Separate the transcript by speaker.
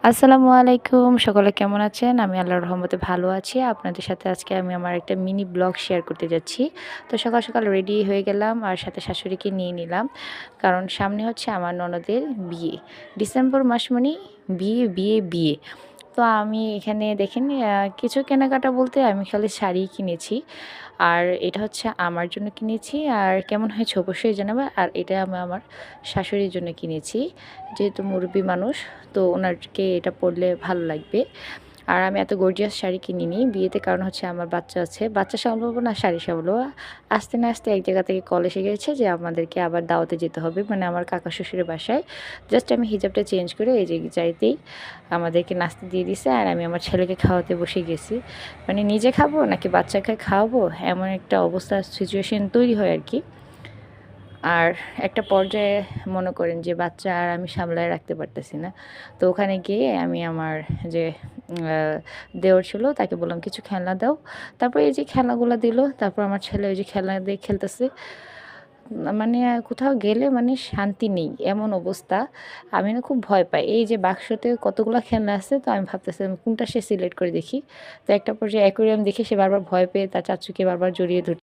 Speaker 1: আসসালামু আলাইকুম। সকলে কেমন আছেন? আমি আল্লাহর রহমতে ভালো আছি। আপনাদের সাথে আজকে আমি আমার একটা মিনি ব্লগ শেয়ার করতে যাচ্ছি। তো সকাল, সকাল রেডি হয়ে গেলাম আর সাথে শাশুড়িকে নিয়ে নিলাম। কারণ সামনে হচ্ছে আমার ননদের বিয়ে। ডিসেম্বর মাস মানেই বিয়ে, বিয়ে, বিয়ে। তো আমি এখানে দেখেন কিছু কেনাকাটা বলতে আমি খালি শাড়িই কিনেছি। আর এটা হচ্ছে আমার জন্য কিনেছি। আর কেমন হয়েছে অবশ্যই জানাবে। আর এটা আমি আমার শাশুড়ির জন্য কিনেছি। যেহেতু মুরুব্বি মানুষ, তো ওনারকে এটা পরলে ভালো লাগবে। আর আমি এত গর্জিয়াস শাড়ি কিনিনি বিয়েতে, কারণ হচ্ছে আমার বাচ্চা আছে। বাচ্চা সামলাবো না শাড়ি সামলাবো। আসতে না আসতে এক জায়গা থেকে কল এসে গেছে যে আমাদেরকে আবার দাওয়াতে যেতে হবে, মানে আমার কাকা শ্বশুরের বাসায়। জাস্ট আমি হিজাবটা চেঞ্জ করে এই যে যাইতেই আমাদেরকে নাস্তা দিয়ে দিছে আর আমি আমার ছেলেকে খাওয়াতে বসে গেছি। মানে নিজে খাবো নাকি বাচ্চাকে খাওয়াবো, এমন একটা অবস্থা সিচুয়েশন তৈরি হয় আর কি। আর একটা পর্যায়ে মনে করেন যে বাচ্চা আর আমি সামলায় রাখতে পারতেছি না। তো ওখানে গিয়ে আমি আমার যে দেওর ছিল তাকে বললাম, "কিছু খেলনা দাও।" তারপর এই যে খেলনাগুলা দিল। তারপর আমার ছেলে ওই যে খেলনা দিয়ে খেলতেছে। মানে কোথাও গেলে মানে শান্তি নেই, এমন অবস্থা। আমি না খুব ভয় পাই। এই যে বাক্সতে কতগুলা খেলনা আছে, তো আমি ভাবতেছিলাম কোনটা সে সিলেক্ট করে দেখি। তো একটা পর্যায়ে অ্যাকুরিয়াম দেখে সে বারবার ভয় পেয়ে তার চাচ্চুকে বারবার জড়িয়ে ধরছে।